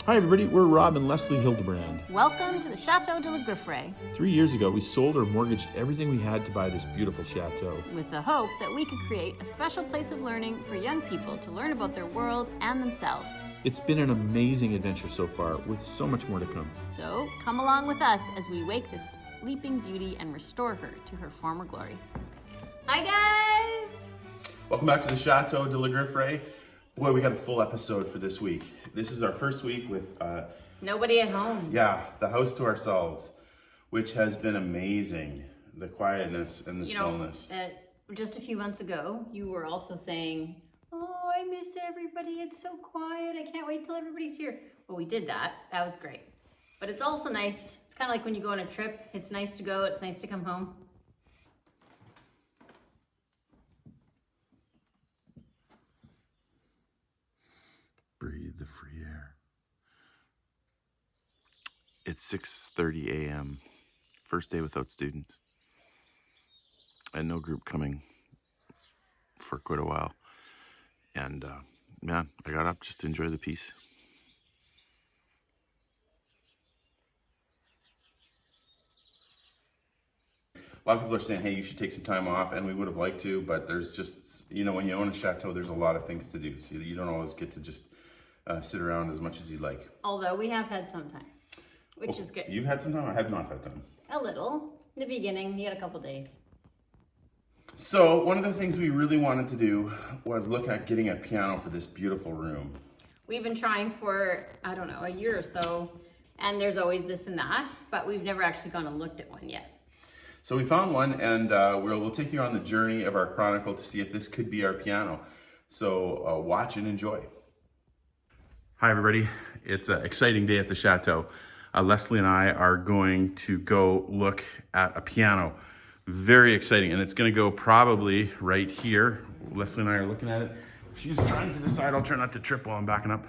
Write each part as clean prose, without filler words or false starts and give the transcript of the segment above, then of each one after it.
Hi everybody, we're Rob and Leslie Hildebrand. Welcome to the Château de la Grifferaie. 3 years ago, we sold or mortgaged everything we had to buy this beautiful chateau. With the hope that we could create a special place of learning for young people to learn about their world and themselves. It's been an amazing adventure so far, with so much more to come. So come along with us as we wake this sleeping beauty and restore her to her former glory. Hi guys! Welcome back to the Château de la Grifferaie. Boy, we got a full episode for this week. This is our first week with Nobody at home. the house to ourselves, which has been amazing. The quietness and the stillness. Just a few months ago, you were also saying, "Oh, I miss everybody. It's so quiet. I can't wait till everybody's here." Well, we did that. That was great. But it's also nice. It's kind of like when you go on a trip. It's nice to go. It's nice to come home. Breathe the free air. It's 6:30 a.m. First day without students. And no group coming for quite a while. And man, I got up just to enjoy the peace. A lot of people are saying, hey, you should take some time off, and we would have liked to, but there's just, when you own a chateau, there's a lot of things to do. So you don't always get to just sit around as much as you'd like. Although we have had some time, which is good. You've had some time? I have not had time. A little. In the beginning, you had a couple days. So one of the things we really wanted to do was look at getting a piano for this beautiful room. We've been trying for, I don't know, a year or so, and there's always this and that, but we've never actually gone and looked at one yet. So we found one, and we'll take you on the journey of our chronicle to see if this could be our piano. So watch and enjoy. Hi everybody, it's an exciting day at the Chateau. Leslie and I are going to go look at a piano. Very exciting, and it's gonna go probably right here. Leslie and I are looking at it. She's trying to decide, I'll try not to trip while I'm backing up.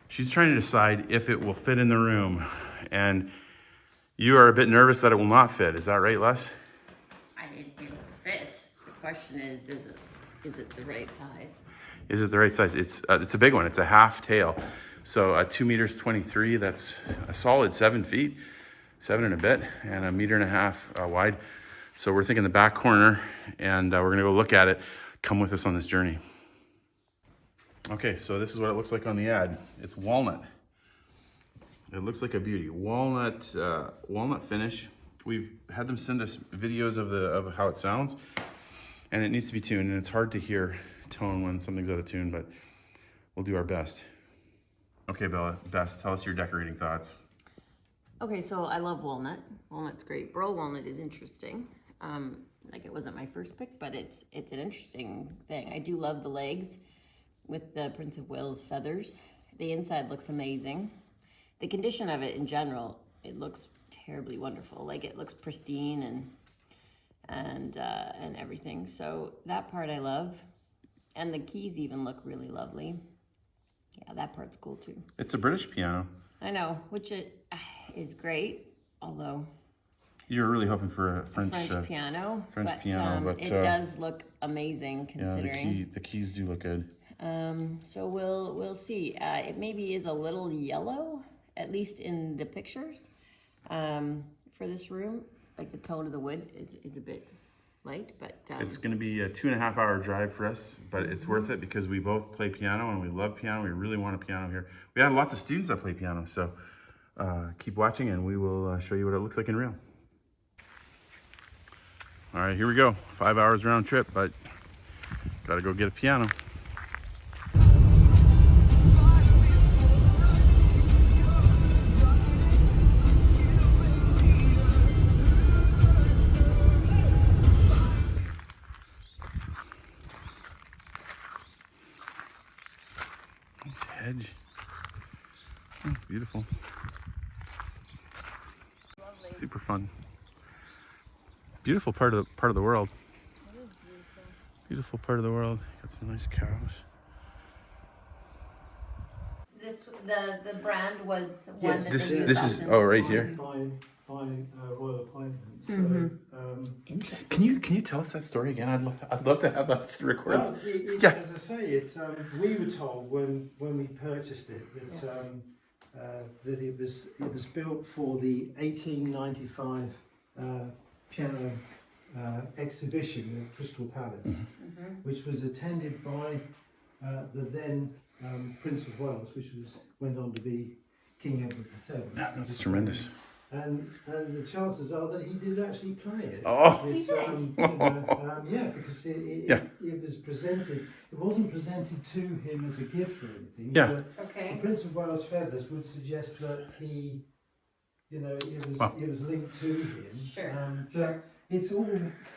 She's trying to decide if it will fit in the room. And you are a bit nervous that it will not fit. Is that right, Les? It'll fit. The question is it the right size? Is it the right size? It's a big one. It's a half tail. So 2 meters 23, that's a solid 7 feet, 7 and a bit, and 1.5 meters wide. So we're thinking the back corner, and we're gonna go look at it. Come with us on this journey. Okay, so this is what it looks like on the ad. It's walnut. It looks like a beauty. Walnut finish. We've had them send us videos of how it sounds, and it needs to be tuned, and it's hard to hear tone when something's out of tune, but we'll do our best. Okay, Bella, tell us your decorating thoughts. Okay, so I love walnut. Walnut's great. Burl walnut is interesting. Like it wasn't my first pick, but it's an interesting thing. I do love the legs with the Prince of Wales feathers. The inside looks amazing. The condition of it in general, it looks terribly wonderful. Like it looks pristine and everything. So that part I love. And the keys even look really lovely. Yeah, that part's cool too. It's a British piano. I know, which is great, although you're really hoping for a French piano. But it does look amazing considering. Yeah, the keys do look good. So we'll see. It maybe is a little yellow, at least in the pictures. For this room, like the tone of the wood is a bit light, but it's going to be a 2.5 hour drive for us, but it's worth it because we both play piano and we love piano. We really want a piano here. We have lots of students that play piano, so keep watching and we will show you what it looks like in real. All right, here we go. 5 hours round trip, but gotta go get a piano. Hedge. That's beautiful. Lovely. Super fun. Beautiful part of the world. It is beautiful. Beautiful part of the world. Got some nice cows. The brand was one yes. that This is right here. By royal appointment. So, Can you tell us that story again? I'd love to have that recorded. Well, as I say, we were told when we purchased it that that it was built for the 1895 piano exhibition at Crystal Palace, which was attended by the then Prince of Wales, which went on to be King Edward VII. Yeah, that's tremendous. And the chances are that he did actually play it. Oh. Yeah, because it was presented. It wasn't presented to him as a gift or anything. Yeah. But the Prince of Wales feathers would suggest that he, it was linked to him. Sure. But it's all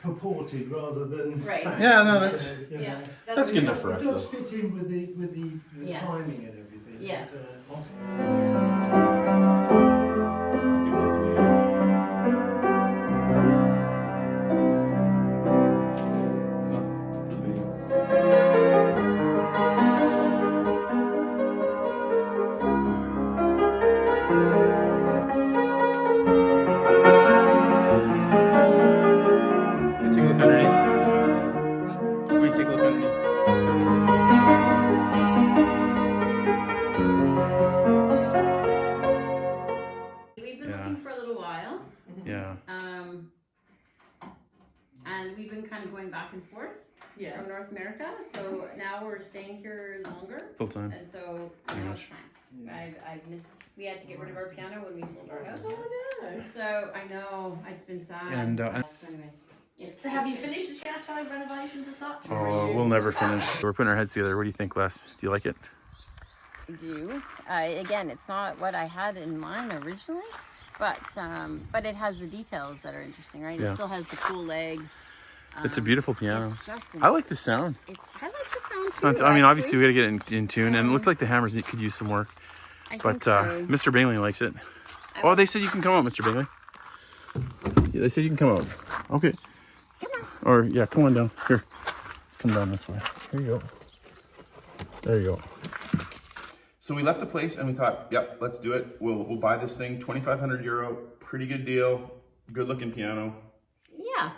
purported rather than Right. fact. Yeah, no, that's That's good enough for us. It does Though. fit in with the Yes. timing and everything. Yes. But, awesome. It's not for the video. Take a look underneath. Let me take a look underneath. We've been Yeah. looking for a little while, Yeah. and we've been kind of going back and forth from North America. So now we're staying here longer, Full time. and so now it's time. I've missed. We had to get rid of our piano when we sold our house. So I know it's been sad. And, So anyways, So have you finished the chateau renovations and such? Oh, we'll never finish. We're putting our heads together. What do you think, Les? Do you like it? I do. Again, it's not what I had in mind originally, but it has the details that are interesting, right? Yeah. It still has the cool legs. It's a beautiful piano. It's just I like the sound. I like the sound It's not- too. I mean, obviously actually. we got to get it in tune, and it looked like the hammers could use some work. I But think so. Mr. Bingley likes it. Oh, they said you can come out, Mr. Bingley. Yeah, they said you can come out. Okay. Come on. Or yeah, come on down. Here. Let's come down this way. Here you go. There you go. So we left the place and we thought, yep, let's do it. We'll buy this thing, 2,500 euro, pretty good deal, good looking piano. Yeah.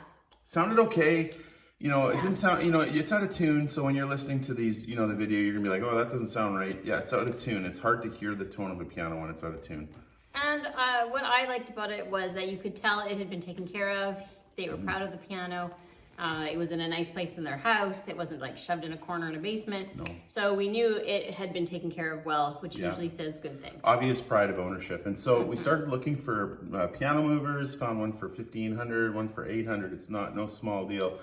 Sounded okay. You know, it didn't sound, you know, it's out of tune. So when you're listening to these, you know, the video, you're gonna be like, oh, that doesn't sound right. Yeah, it's out of tune. It's hard to hear the tone of a piano when it's out of tune. And what I liked about it was that you could tell it had been taken care of. They were proud of the piano. It was in a nice place in their house. It wasn't like shoved in a corner in a basement. No. So we knew it had been taken care of well, which Yeah. usually says good things. Obvious pride of ownership. And so we started looking for piano movers, found one for 1,500, one for 800. It's no small deal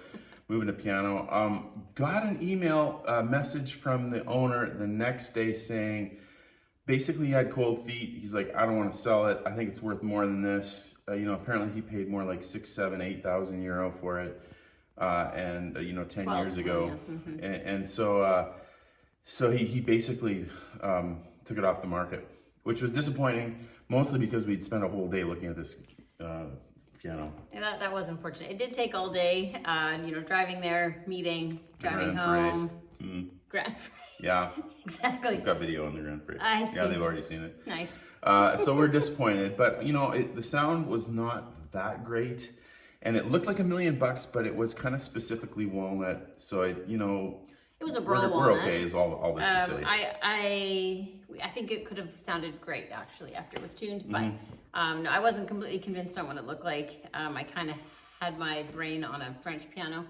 moving a piano. Got an email message from the owner the next day saying, basically he had cold feet. He's like, I don't want to sell it. I think it's worth more than this. You know, apparently he paid more like 6, 7, 8,000 euro for it. And you know, 10 years ago. Yeah. And so he basically took it off the market, which was disappointing, mostly because we'd spent a whole day looking at this piano. Yeah, that was unfortunate. It did take all day, you know, driving there, meeting, driving Grand home. Freis. Grand Freis. Yeah, Exactly. we've got video on the Grand Freis. I see. Yeah, they've already seen it. Nice. So we're disappointed, but you know, the sound was not that great. And it looked like $1 million, but it was kind of specifically walnut. So It was a we're walnut. okay is all this to say. I think it could have sounded great actually after it was tuned, but no, I wasn't completely convinced on what it looked like. I kind of had my brain on a French piano,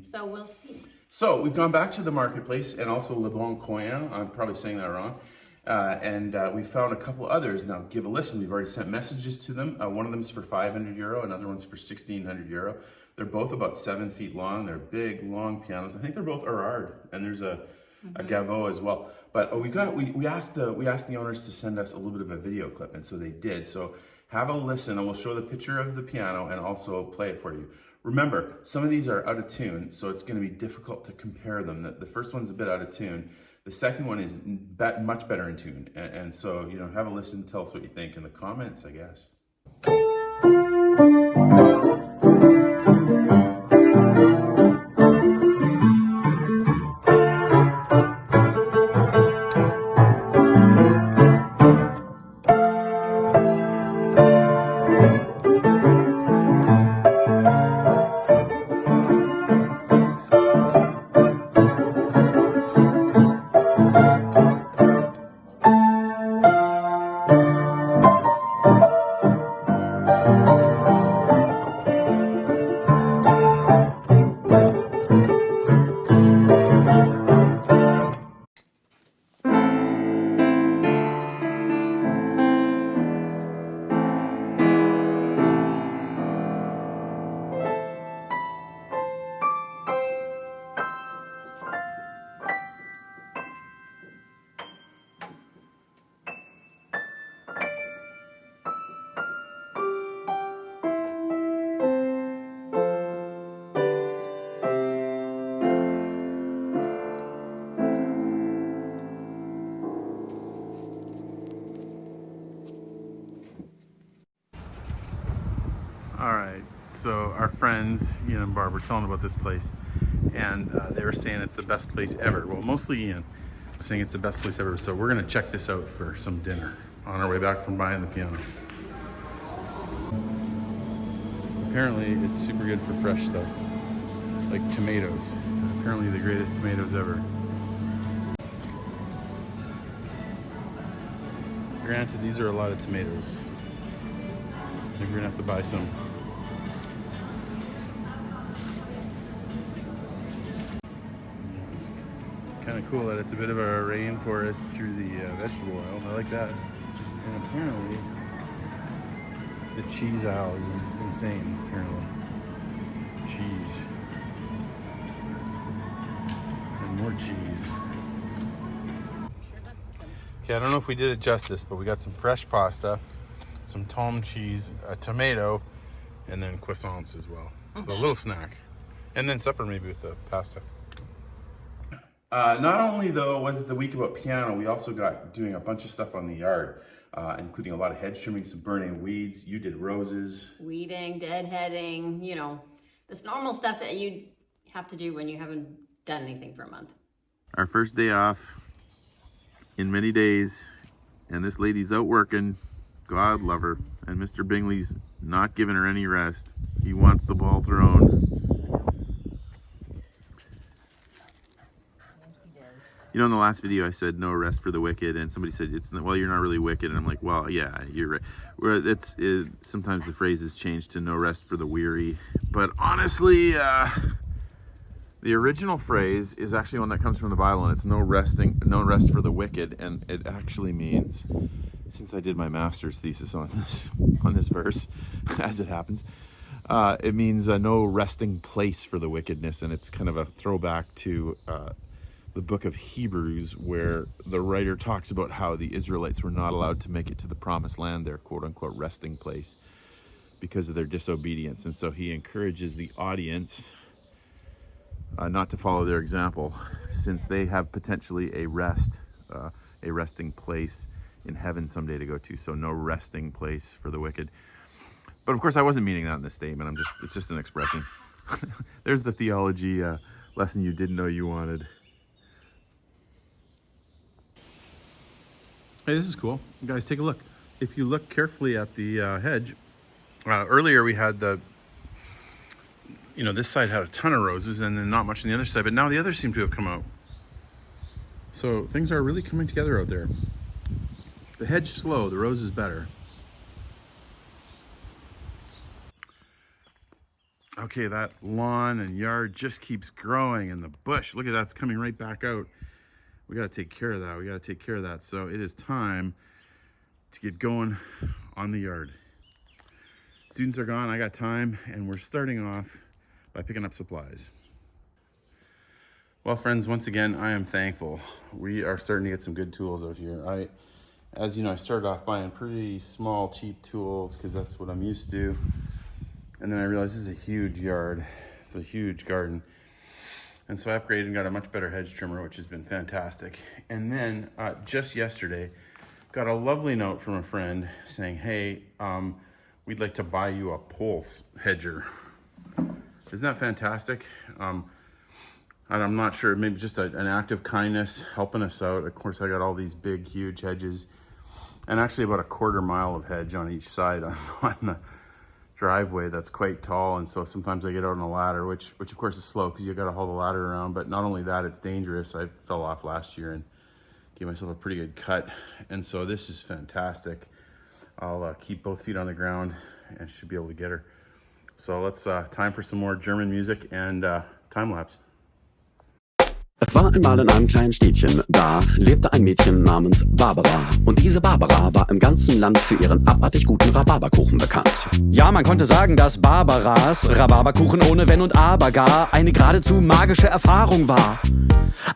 so we'll see. So we've gone back to the marketplace and also Le Bon Coin. I'm probably saying that wrong. And we found a couple others. Now give a listen. We've already sent messages to them. One of them's for 500 euro. Another one's for 1,600 euro. They're both about 7 feet long. They're big, long pianos. I think they're both Erard, and there's a Gaveau as well. But we asked the owners to send us a little bit of a video clip, and so they did. So have a listen, and we'll show the picture of the piano and also play it for you. Remember, some of these are out of tune, so it's going to be difficult to compare them. The first one's a bit out of tune. The second one is much better in tune. And so, you know, have a listen, tell us what you think in the comments, I guess. All right, so our friends, Ian and Barb, were telling about this place, and they were saying it's the best place ever. Well, mostly Ian was saying it's the best place ever, so we're gonna check this out for some dinner on our way back from buying the piano. Apparently, it's super good for fresh stuff, like tomatoes. Apparently the greatest tomatoes ever. Granted, these are a lot of tomatoes. I think we're gonna have to buy some. It's kind of cool that it's a bit of a rainforest through the vegetable aisle. I like that. And apparently, the cheese aisle is insane, apparently. Cheese. And more cheese. Okay, I don't know if we did it justice, but we got some fresh pasta, some tom cheese, a tomato, and then croissants as well. So a little snack. And then supper maybe with the pasta. Not only though was it the week about piano, we also got doing a bunch of stuff on the yard, including a lot of hedge trimming, some burning weeds. You did roses. Weeding, deadheading, you know, this normal stuff that you have to do when you haven't done anything for a month. Our first day off in many days, and this lady's out working. God love her. And Mr. Bingley's not giving her any rest. He wants the ball thrown. You know, in the last video I said no rest for the wicked, and somebody said, well, you're not really wicked. And I'm like, well, yeah, you're right. Sometimes the phrase is changed to no rest for the weary. But honestly, the original phrase is actually one that comes from the Bible, and it's no rest for the wicked. And it actually means, since I did my master's thesis on this verse, as it happens, it means no resting place for the wickedness. And it's kind of a throwback to the book of Hebrews, where the writer talks about how the Israelites were not allowed to make it to the promised land, their quote-unquote resting place, because of their disobedience. And so he encourages the audience not to follow their example, since they have potentially a resting place in heaven someday to go to. So no resting place for the wicked. But of course I wasn't meaning that in this statement. It's just an expression. There's the theology lesson you didn't know you wanted. Hey, this is cool. You guys, take a look. If you look carefully at the hedge, earlier we had this side had a ton of roses and then not much on the other side, but now the others seem to have come out. So things are really coming together out there. The hedge slow, the rose is better. Okay, that lawn and yard just keeps growing, and the bush, look at that, it's coming right back out. We got to take care of that. So it is time to get going on the yard. Students are gone, I got time, and we're starting off by picking up supplies. Well, friends, once again, I am thankful. We are starting to get some good tools out here. As you know, I started off buying pretty small, cheap tools because that's what I'm used to. And then I realized this is a huge yard. It's a huge garden. And so I upgraded and got a much better hedge trimmer, which has been fantastic. And then just yesterday, got a lovely note from a friend saying, hey, we'd like to buy you a pole hedger. Isn't that fantastic? And I'm not sure, maybe just an act of kindness helping us out. Of course, I got all these big, huge hedges, and actually about a 1/4 mile of hedge on each side on the driveway that's quite tall. And so sometimes I get out on a ladder, which of course is slow because you got to haul the ladder around. But not only that, it's dangerous. I fell off last year and gave myself a pretty good cut. And so this is fantastic. I'll keep both feet on the ground and should be able to get her. So let's time for some more German music and time lapse. Es war einmal in einem kleinen Städtchen, da lebte ein Mädchen namens Barbara. Und diese Barbara war im ganzen Land für ihren abartig guten Rhabarberkuchen bekannt. Ja, man konnte sagen, dass Barbaras Rhabarberkuchen ohne Wenn und Aber gar eine geradezu magische Erfahrung war.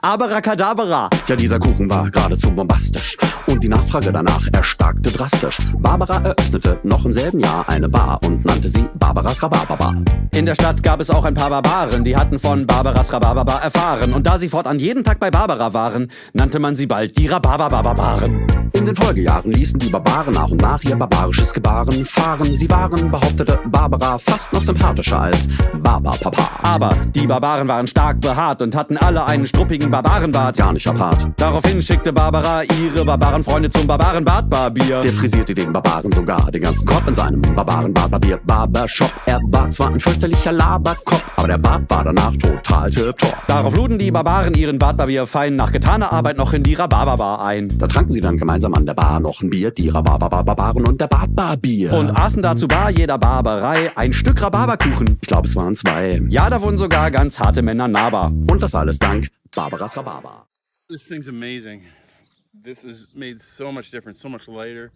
Abracadabra, ja dieser Kuchen war geradezu bombastisch und die Nachfrage danach erstarkte drastisch. Barbara eröffnete noch im selben Jahr eine Bar und nannte sie Barbaras Rhabarberbar. In der Stadt gab es auch ein paar Barbaren, die hatten von Barbaras Rhabarberbar erfahren. Und da sie fortan jeden Tag bei Barbara waren, nannte man sie bald die Rhabarberbarbaren. In den Folgejahren ließen die Barbaren nach und nach ihr barbarisches Gebaren fahren. Sie waren, behauptete Barbara, fast noch sympathischer als Barbarpapa. Aber die Barbaren waren stark behaart und hatten alle einen struppigen Barbarenbart. Ja, nicht apart. Daraufhin schickte Barbara ihre Barbarenfreunde zum Barbarenbartbarbier. Der frisierte den Barbaren sogar den ganzen Kopf in seinem Barbarenbartbarbier. Barbershop, er war zwar ein fürchterlicher Laberkopf, aber der Bart war danach total tipptopp. Darauf luden die Barbaren ihren Bartbarbier fein nach getaner Arbeit noch in die Rhabarberbar ein. Da tranken sie dann gemeinsam an der Bar noch ein Bier, die Rhabarberbarbaren und der Bartbarbier. Und aßen dazu bar jeder Barbarei ein Stück Rhabarberkuchen. Ich glaube, es waren 2. Ja, da wurden sogar ganz harte Männer nahbar. Und das alles dank Barbaras Rhabarber. This thing's amazing. This has made so much difference, so much lighter.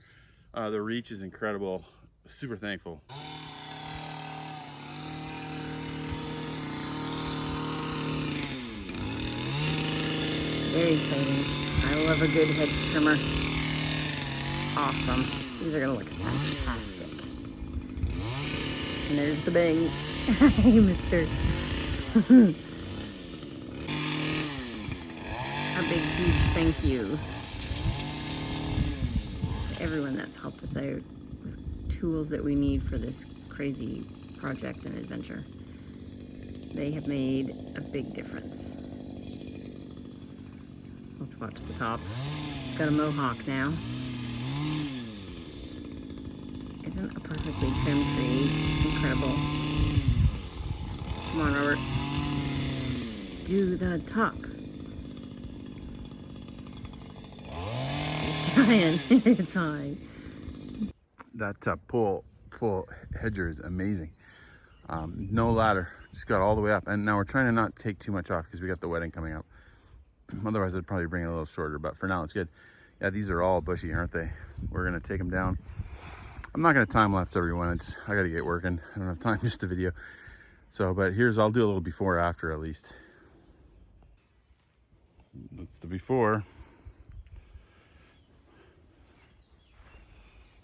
The reach is incredible. Super thankful. Very exciting. I love a good hedge trimmer. Awesome. These are gonna look fantastic. And there's the bang. Hey, mister. A big, huge thank you to everyone that's helped us out with tools that we need for this crazy project and adventure. They have made a big difference. Let's watch the top. Got a mohawk now. Isn't a perfectly trimmed tree incredible? Come on, Robert. Do the top. It's trying. It's high. That pull hedger is amazing. No ladder, just got all the way up. And now we're trying to not take too much off because we got the wedding coming up. Otherwise I'd probably bring it a little shorter, but for now it's good. Yeah, these are all bushy, aren't they? We're gonna take them down. I'm not gonna time lapse everyone. I gotta get working. I don't have time just to video. So, but I'll do a little before after at least. That's the before.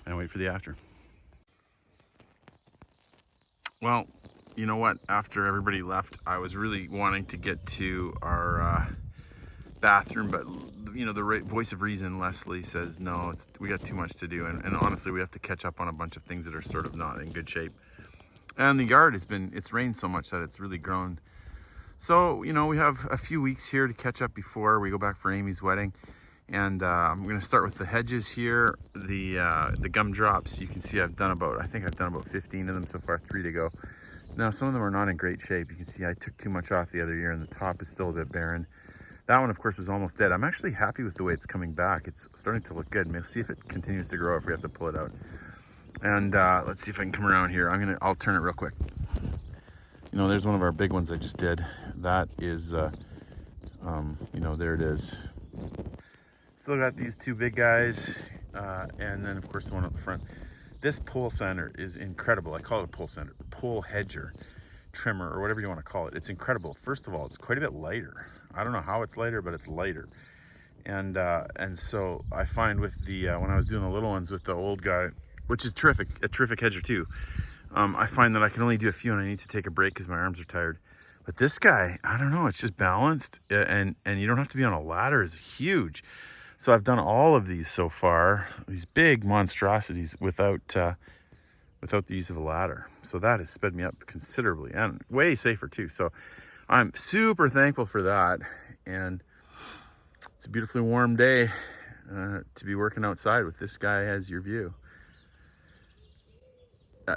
And wait for the after. Well, you know what? After everybody left, I was really wanting to get to our bathroom, but you know, the voice of reason, Leslie, says no, we got too much to do, and honestly we have to catch up on a bunch of things that are sort of not in good shape. And the yard it's rained so much that it's really grown. So, you know, we have a few weeks here to catch up before we go back for Amy's wedding. And I'm going to start with the hedges here, the gumdrops. You can see I think I've done about 15 of them so far, 3 to go. Now, some of them are not in great shape. You can see I took too much off the other year and the top is still a bit barren. That one, of course, was almost dead. I'm actually happy with the way it's coming back. It's starting to look good. We'll see if it continues to grow, if we have to pull it out. And let's see if I can come around here. I'll turn it real quick. You know, there's one of our big ones I just did. That is, you know, there it is. Still got these 2 big guys, and then of course the one up the front. This pole sander is incredible. I call it a pole sander, pole hedger, trimmer, or whatever you want to call it. It's incredible. First of all, it's quite a bit lighter. I don't know how it's lighter, but it's lighter. And so I find with the when I was doing the little ones with the old guy, which is a terrific hedger too, I find that I can only do a few and I need to take a break because my arms are tired. But this guy, I don't know, it's just balanced, and you don't have to be on a ladder. It's huge. So I've done all of these so far, these big monstrosities without the use of a ladder. So that has sped me up considerably and way safer too. So I'm super thankful for that. And it's a beautifully warm day to be working outside with this guy as your view.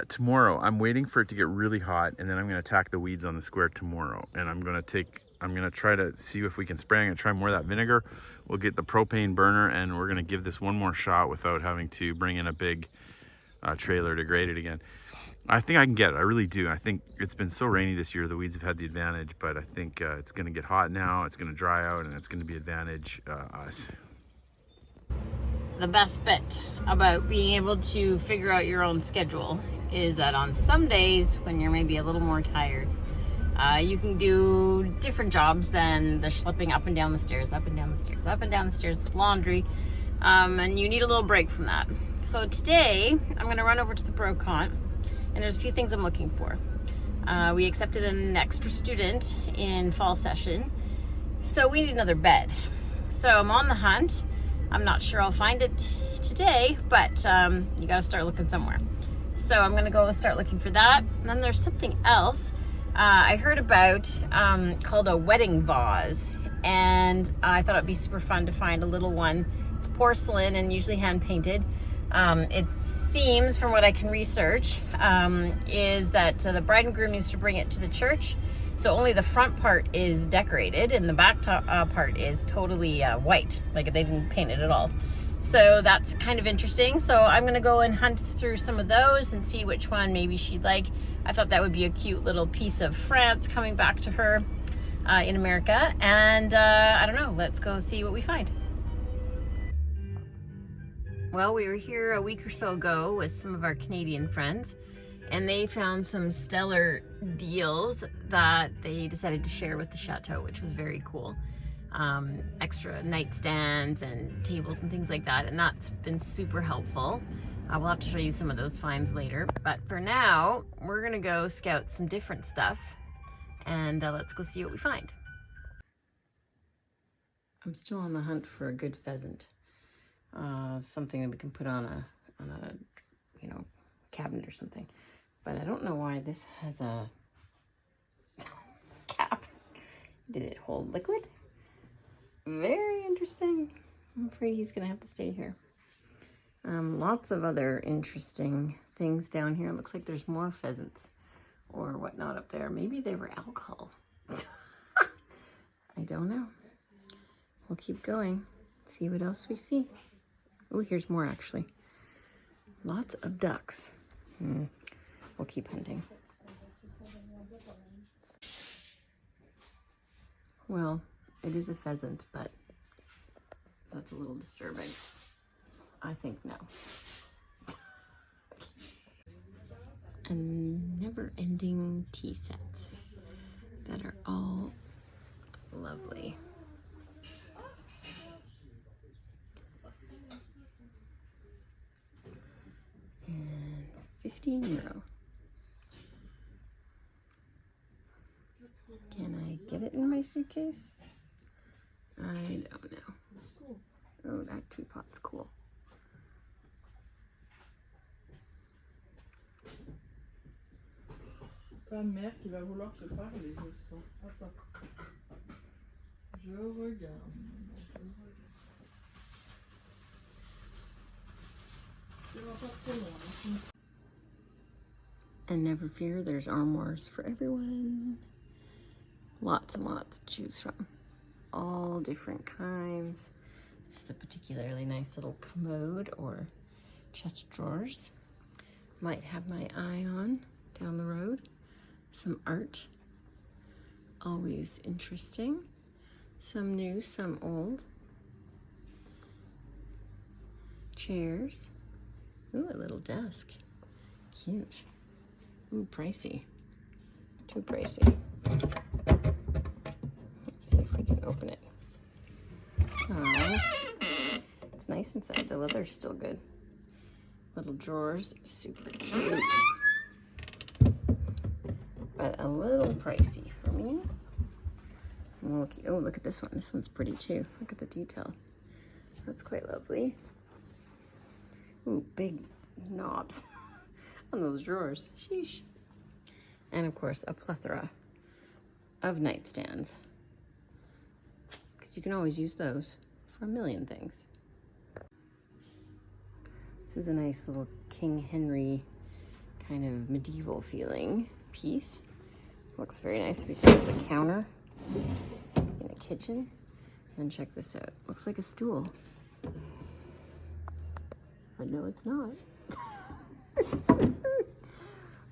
Tomorrow, I'm waiting for it to get really hot, and then I'm going to attack the weeds on the square tomorrow. And I'm going to try to see if we can spray. I'm going to try more of that vinegar. We'll get the propane burner, and we're going to give this one more shot without having to bring in a big trailer to grade it again. I think I can get it. I really do. I think it's been so rainy this year, the weeds have had the advantage, but I think it's going to get hot now. It's going to dry out, and it's going to be advantage us. The best bit about being able to figure out your own schedule is that on some days when you're maybe a little more tired, You can do different jobs than the schlepping up and down the stairs, up and down the stairs, up and down the stairs with laundry. And you need a little break from that. So today, I'm going to run over to the Brocante, and there's a few things I'm looking for. We accepted an extra student in fall session, so we need another bed. So I'm on the hunt. I'm not sure I'll find it today, but you got to start looking somewhere. So I'm going to go start looking for that. And then there's something else I heard about called a wedding vase, and I thought it'd be super fun to find a little one. It's porcelain and usually hand painted. It seems, from what I can research, is that the bride and groom needs to bring it to the church, so only the front part is decorated and the back part is totally white, like they didn't paint it at all. So that's kind of interesting. So I'm gonna go and hunt through some of those and see which one maybe she'd like. I thought that would be a cute little piece of France coming back to her in America. And I don't know, let's go see what we find. Well, we were here a week or so ago with some of our Canadian friends, and they found some stellar deals that they decided to share with the Château, which was very cool. Extra nightstands and tables and things like that, and that's been super helpful. We'll have to show you some of those finds later, but for now we're gonna go scout some different stuff, and let's go see what we find. I'm still on the hunt for a good pheasant, something that we can put on a cabinet or something, but I don't know why this has a cap. Did it hold liquid? Very interesting. I'm afraid he's gonna have to stay here. Lots of other interesting things down here. It looks like there's more pheasants or whatnot up there. Maybe they were alcohol. I don't know. We'll keep going, see what else we see. Oh, here's more actually. Lots of ducks. We'll keep hunting. Well, it is a pheasant, but that's a little disturbing. I think no. And never-ending tea sets that are all lovely. And €15. Can I get it in my suitcase? I don't know. Oh, that teapot's cool. Pas de mère qui va vouloir te parler, je sens. Attends. Je regarde. Tu vas pas trop loin. And never fear, there's armoires for everyone. Lots and lots to choose from. All different kinds. This is a particularly nice little commode or chest of drawers. Might have my eye on down the road. Some art. Always interesting. Some new, some old. Chairs. Ooh, a little desk. Cute. Ooh, pricey. Too pricey. Let's see if we can open it. Oh, it's nice inside. The leather's still good. Little drawers, super cute. But a little pricey for me. Okay. Oh, look at this one. This one's pretty too. Look at the detail. That's quite lovely. Ooh, big knobs on those drawers. Sheesh. And of course, a plethora of nightstands, because you can always use those for a million things. This is a nice little King Henry kind of medieval feeling piece. Looks very nice because it's a counter in a kitchen. And check this out. Looks like a stool. But no, it's not.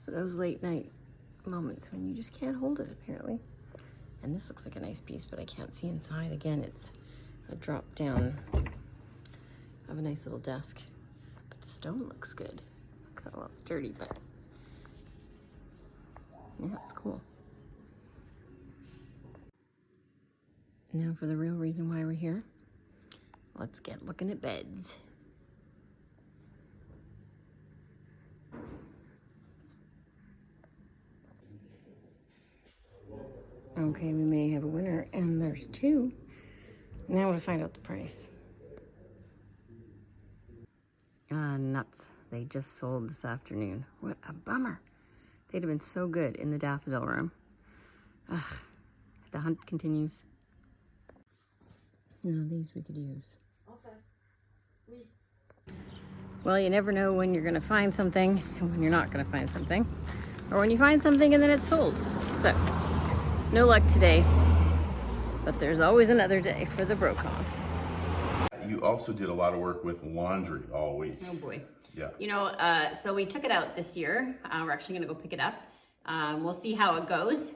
For those late night moments when you just can't hold it, apparently. And this looks like a nice piece, but I can't see inside. Again, it's a drop down of a nice little desk. But the stone looks good. Okay, well, it's dirty, but yeah, it's cool. Now for the real reason why we're here. Let's get looking at beds. Okay, we may have a winner, and there's two. Now to find out the price. Ah, nuts. They just sold this afternoon. What a bummer. They'd have been so good in the daffodil room. Ugh, the hunt continues. No, these we could use. Well, you never know when you're gonna find something and when you're not gonna find something. Or when you find something and then it's sold. So, no luck today, but there's always another day for the Brocante. You also did a lot of work with laundry all week. Oh boy. Yeah. You know, so we took it out this year. We're actually gonna go pick it up. We'll see how it goes.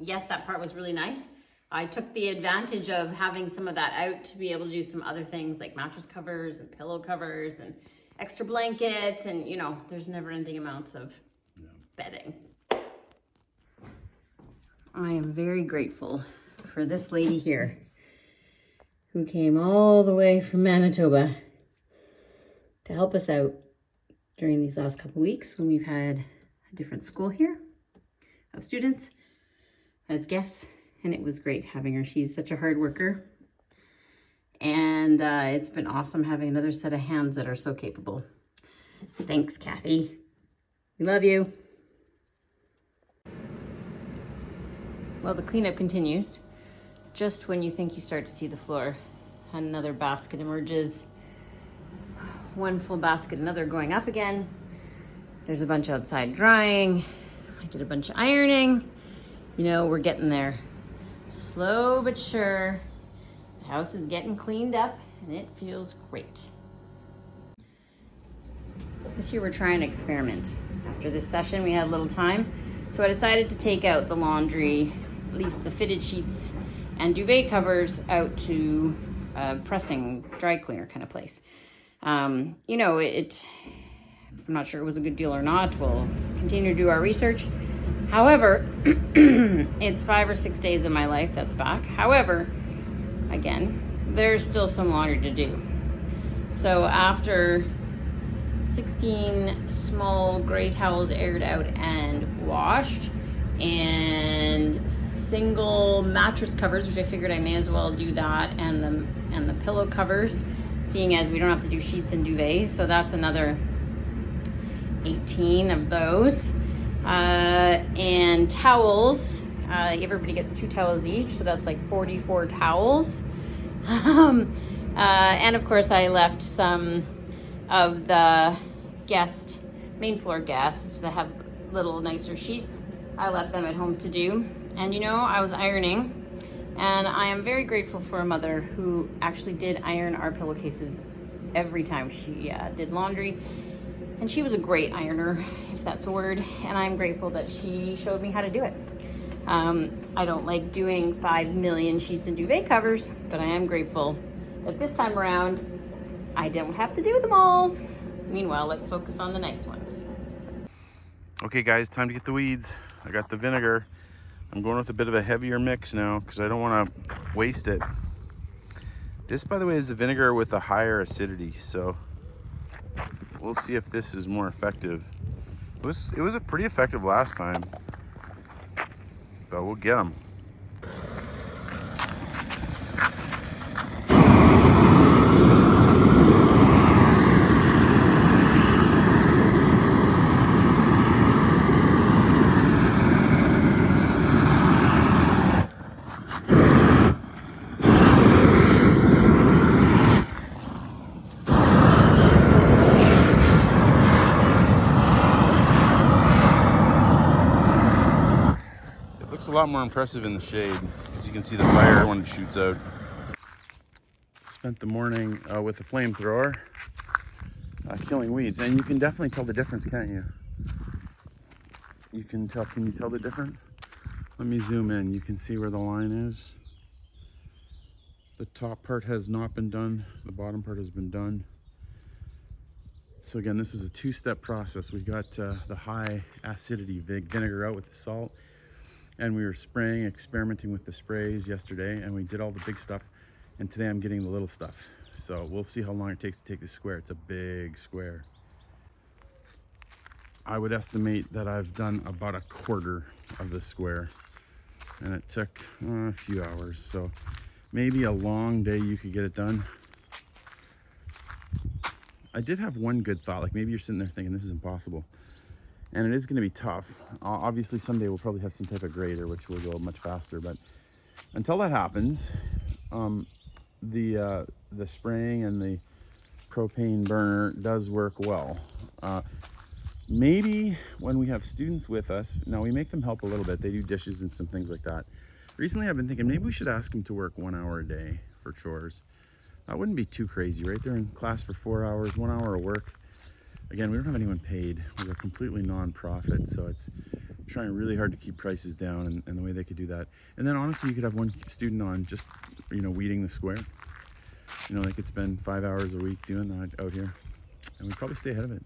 Yes, that part was really nice. I took the advantage of having some of that out to be able to do some other things like mattress covers and pillow covers and extra blankets, and you know, there's never ending amounts of bedding. I am very grateful for this lady here who came all the way from Manitoba to help us out during these last couple weeks when we've had a different school here of students as guests, and it was great having her. She's such a hard worker, and it's been awesome having another set of hands that are so capable. Thanks, Kathy. We love you. Well, the cleanup continues. Just when you think you start to see the floor, another basket emerges. One full basket, another going up again. There's a bunch outside drying. I did a bunch of ironing. You know, we're getting there. Slow but sure. The house is getting cleaned up and it feels great. This year we're trying to experiment. After this session, we had a little time. So I decided to take out the laundry, at least the fitted sheets and duvet covers, out to a pressing dry cleaner kind of place. You know, I'm not sure it was a good deal or not. We'll continue to do our research. However, it's 5 or 6 days of my life that's back. However, again, there's still some laundry to do. So after 16 small gray towels aired out and washed, and single mattress covers, which I figured I may as well do that, and the pillow covers, seeing as we don't have to do sheets and duvets, so that's another 18 of those. And towels, everybody gets 2 towels each, so that's like 44 towels. And of course I left some of the main floor guests that have little nicer sheets. I left them at home to do. And you know, I was ironing, and I am very grateful for a mother who actually did iron our pillowcases every time she did laundry. And she was a great ironer, if that's a word, and I'm grateful that she showed me how to do it. I don't like doing 5 million sheets and duvet covers, but I am grateful that this time around, I don't have to do them all. Meanwhile, let's focus on the nice ones. Okay guys, time to get the weeds. I got the vinegar. I'm going with a bit of a heavier mix now because I don't want to waste it. This, by the way, is the vinegar with a higher acidity, so we'll see if this is more effective. It was a pretty effective last time, but we'll get them. A lot more impressive in the shade because you can see the fire when it shoots out. Spent the morning with a flamethrower killing weeds, and you can definitely tell the difference, can't you? Can you tell the difference? Let me zoom in. You can see where the line is. The top part has not been done, the bottom part has been done. So again, this was a 2-step process. We got the high acidity vinegar out with the salt. And we were spraying, experimenting with the sprays yesterday, and we did all the big stuff. And today I'm getting the little stuff. So we'll see how long it takes to take this square. It's a big square. I would estimate that I've done about a quarter of the square, and it took a few hours. So maybe a long day you could get it done. I did have one good thought, like maybe you're sitting there thinking this is impossible. And it is going to be tough. Obviously someday we'll probably have some type of grader which will go much faster, but until that happens, the spraying and the propane burner does work well. Maybe when we have students with us, now we make them help a little bit. They do dishes and some things like that. Recently I've been thinking maybe we should ask them to work 1 hour a day for chores. That wouldn't be too crazy, right? They're in class for 4 hours, 1 hour of work. Again, we don't have anyone paid. We're a completely non-profit, so it's trying really hard to keep prices down, and the way they could do that. And then honestly, you could have one student on just, weeding the square. They could spend 5 hours a week doing that out here, and we'd probably stay ahead of it.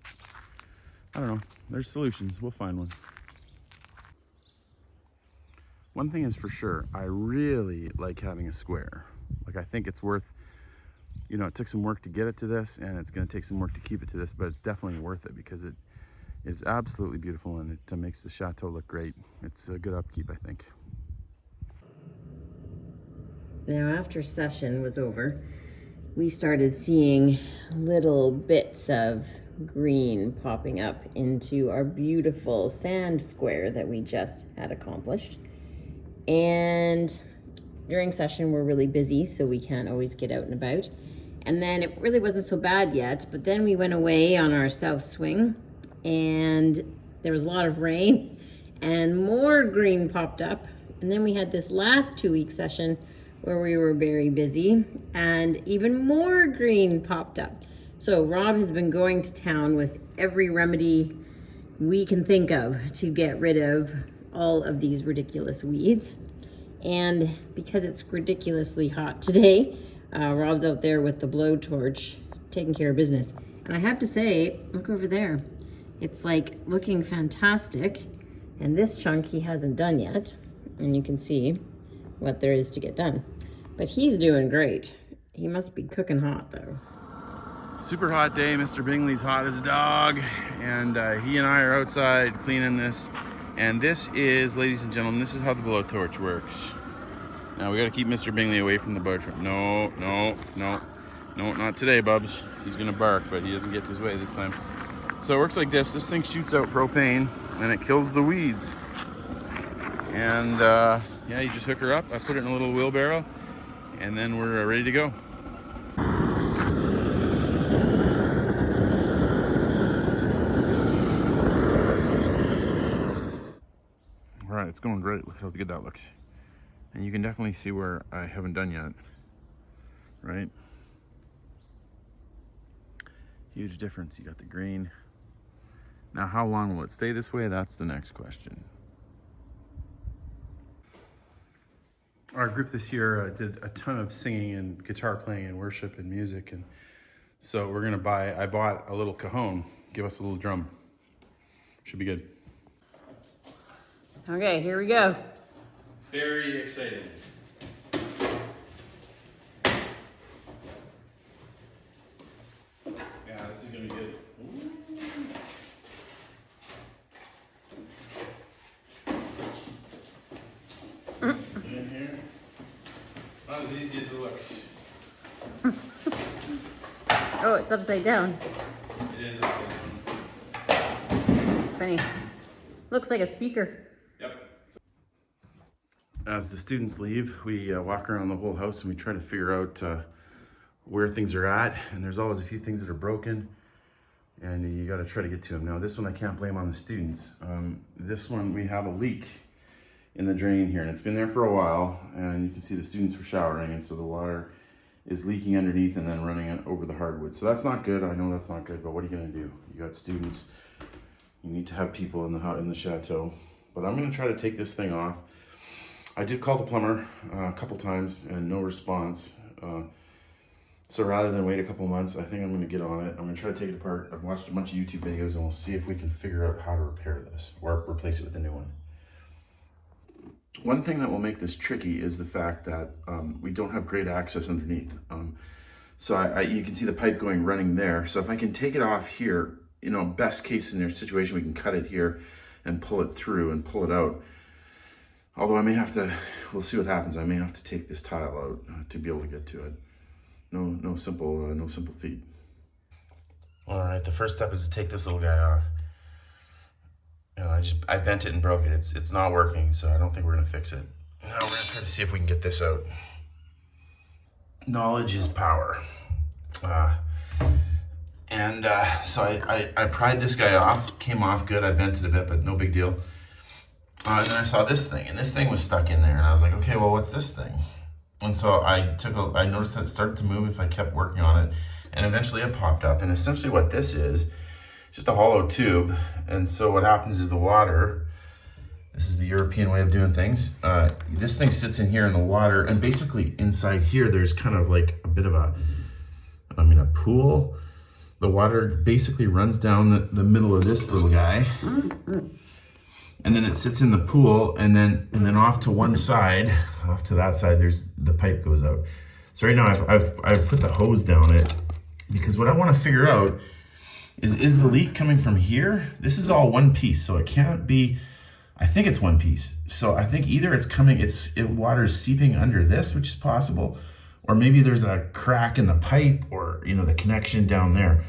I don't know. There's solutions. We'll find one. One thing is for sure, I really like having a square. Like, I think it's worth, it took some work to get it to this, and it's going to take some work to keep it to this, but it's definitely worth it because it's absolutely beautiful, and it makes the chateau look great. It's a good upkeep, I think. Now, after session was over, we started seeing little bits of green popping up into our beautiful sand square that we just had accomplished. And during session, we're really busy, so we can't always get out and about. And then it really wasn't so bad yet, but then we went away on our south swing, and there was a lot of rain, and more green popped up. And then we had this last 2-week session where we were very busy, and even more green popped up. So Rob has been going to town with every remedy we can think of to get rid of all of these ridiculous weeds. And because it's ridiculously hot today, Rob's out there with the blowtorch taking care of business. And I have to say, look over there. It's like looking fantastic. And this chunk he hasn't done yet. And you can see what there is to get done. But he's doing great. He must be cooking hot though. Super hot day. Mr. Bingley's hot as a dog. And he and I are outside cleaning this. And this is, ladies and gentlemen, this is how the blowtorch works. Now we got to keep Mr. Bingley away from the bird. No, not today, Bubs. He's gonna bark, but he doesn't get his way this time. So it works like this. This thing shoots out propane, and it kills the weeds. And yeah, you just hook her up. I put it in a little wheelbarrow, and then we're ready to go. All right, it's going great. Look how good that looks. And you can definitely see where I haven't done yet, right? Huge difference. You got the green. Now, how long will it stay this way? That's the next question. Our group this year did a ton of singing and guitar playing and worship and music. And so we're gonna I bought a little cajon, give us a little drum. Should be good. Okay, here we go. Very excited. Yeah, this is gonna be good. In here. Not as easy as it looks. Oh, it's upside down. It is upside down. Funny. Looks like a speaker. Yep. As the students leave, we walk around the whole house and we try to figure out where things are at. And there's always a few things that are broken, and you got to try to get to them. Now, this one I can't blame on the students. This one, we have a leak in the drain here, and it's been there for a while, and you can see the students were showering, and so the water is leaking underneath and then running over the hardwood. So that's not good. I know that's not good, but what are you gonna do? You got students. You need to have people in the chateau. But I'm gonna try to take this thing off. I did call the plumber a couple times and no response. So rather than wait a couple months, I think I'm gonna get on it. I'm gonna try to take it apart. I've watched a bunch of YouTube videos, and we'll see if we can figure out how to repair this or replace it with a new one. One thing that will make this tricky is the fact that we don't have great access underneath. So you can see the pipe running there. So if I can take it off here, best case scenario situation, we can cut it here and pull it through and pull it out. Although I may have to, we'll see what happens. I may have to take this tile out to be able to get to it. No simple feat. All right, the first step is to take this little guy off. I bent it and broke it. It's not working, so I don't think we're gonna fix it. Now we're gonna try to see if we can get this out. Knowledge is power. So I pried this guy off, came off good. I bent it a bit, but no big deal. And then I saw this thing, and this thing was stuck in there, and I was like, okay, well, what's this thing? And so I noticed that it started to move if I kept working on it, and eventually it popped up. And essentially what this is, just a hollow tube. And so what happens is the water, this is the European way of doing things. This thing sits in here in the water, and basically inside here, there's kind of like a bit of a pool. The water basically runs down the middle of this little guy. And then it sits in the pool, and then off to one side, off to that side, the pipe goes out. So right now I've put the hose down it, because what I want to figure out is the leak coming from here? This is all one piece, so it can't be. I think it's one piece. So I think either water is seeping under this, which is possible, or maybe there's a crack in the pipe, or the connection down there.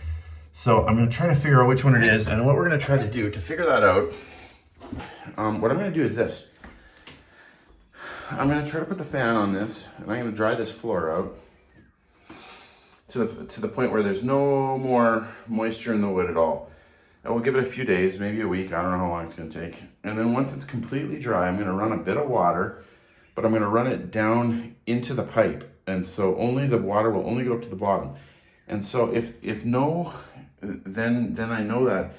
So I'm going to try to figure out which one it is, and what we're going to try to do to figure that out. What I'm going to do is this. I'm going to try to put the fan on this, and I'm going to dry this floor out to the point where there's no more moisture in the wood at all. And we'll give it a few days, maybe a week. I don't know how long it's going to take. And then once it's completely dry, I'm going to run a bit of water, but I'm going to run it down into the pipe. And so the water will only go up to the bottom. And so if no, then I know that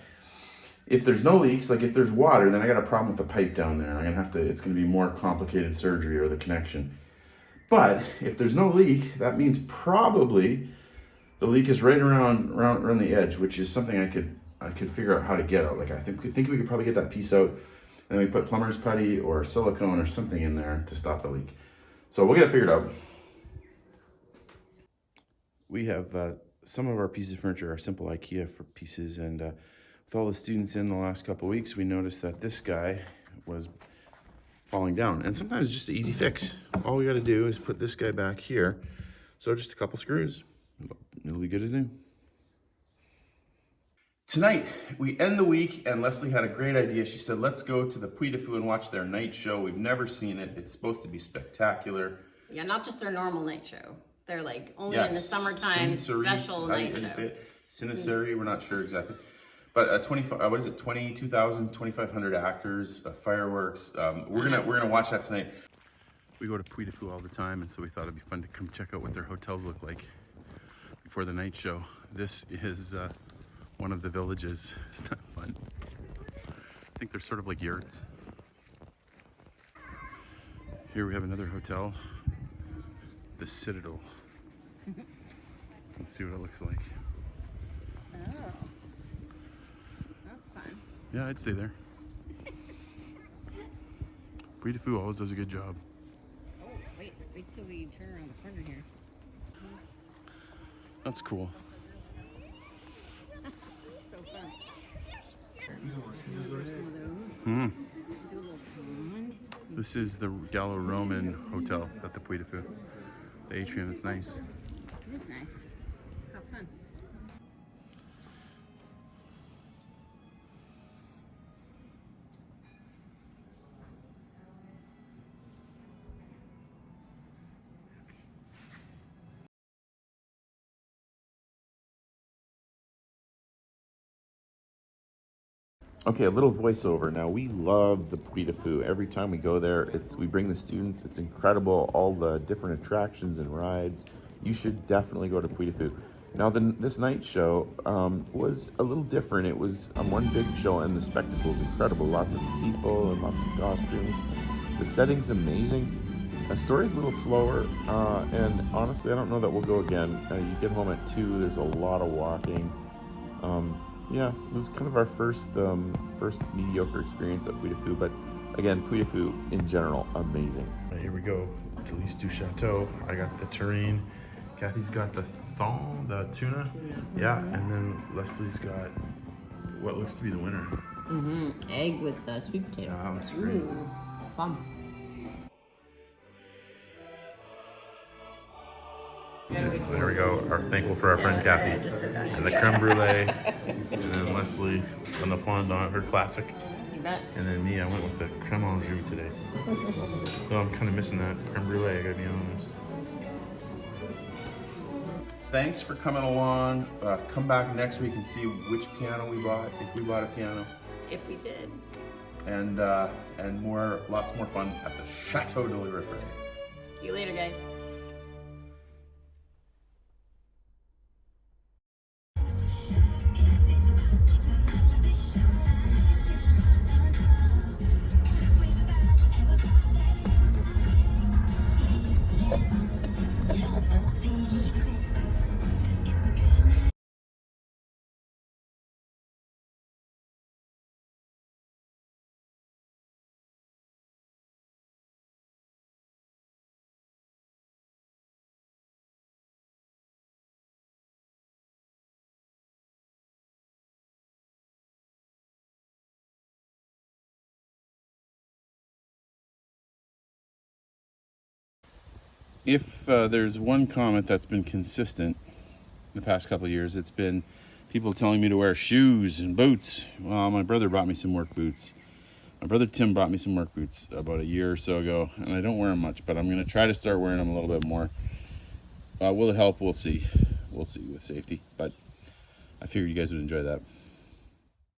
if there's no leaks, like if there's water, then I got a problem with the pipe down there. I'm gonna it's gonna be more complicated surgery or the connection. But if there's no leak, that means probably the leak is right around the edge, which is something I could figure out how to get out. Like I think we could probably get that piece out, and then we put plumber's putty or silicone or something in there to stop the leak. So we'll get it figured out. We have some of our pieces of furniture are simple IKEA for pieces, and with all the students in the last couple of weeks, we noticed that this guy was falling down. And sometimes it's just an easy fix. All we got to do is put this guy back here. So just a couple screws. It'll be good as new. Tonight, we end the week, and Leslie had a great idea. She said, let's go to the Puy Du Fou and watch their night show. We've never seen it. It's supposed to be spectacular. Yeah, not just their normal night show. They're like only in the summertime special night show. Sinaseri, we're not sure exactly. But 2,500 actors, fireworks. We're gonna watch that tonight. We go to Puy Du Fou all the time, and so we thought it'd be fun to come check out what their hotels look like before the night show. This is one of the villages. Isn't that fun? I think they're sort of like yurts. Here we have another hotel, the Citadel. Let's see what it looks like. Oh, that's fun. Yeah, I'd stay there. Puy Du Fou always does a good job. Oh, wait till we turn around the corner here. That's cool. So fun. This is the Gallo-Roman Hotel at the Puy Du Fou. The atrium, it's nice. It is nice. How fun. Okay, a little voiceover. Now, we love the Puy Du Fou. Every time we go there, we bring the students. It's incredible, all the different attractions and rides. You should definitely go to Puy Du Fou. Now, this night show was a little different. It was one big show, and the spectacle was incredible. Lots of people and lots of costumes. The setting's amazing. The story's a little slower, and honestly, I don't know that we'll go again. You get home at 2, there's a lot of walking. Yeah, it was kind of our first mediocre experience at Puy Du Fou, but again, Puy Du Fou in general, amazing. Here we go. Delise du Château. I got the terrine. Kathy's got the thon, the tuna. Yeah, and then Leslie's got what looks to be the winner. Egg with sweet potato. Wow, that's great. Ooh, fun. There we go. Are thankful for our friend Kathy. And the creme brulee. And then Leslie on the fondant, her classic. You bet. And then me, I went with the creme au jus today. So I'm kind of missing that creme brulee, I gotta be honest. Thanks for coming along. Come back next week and see which piano we bought, if we bought a piano. If we did. And lots more fun at the Château de Grifferaie. See you later, guys. If there's one comment that's been consistent in the past couple of years, it's been people telling me to wear shoes and boots. Well, my brother bought me some work boots. My brother Tim bought me some work boots about a year or so ago, and I don't wear them much, but I'm going to try to start wearing them a little bit more. Will it help? We'll see. We'll see with safety, but I figured you guys would enjoy that.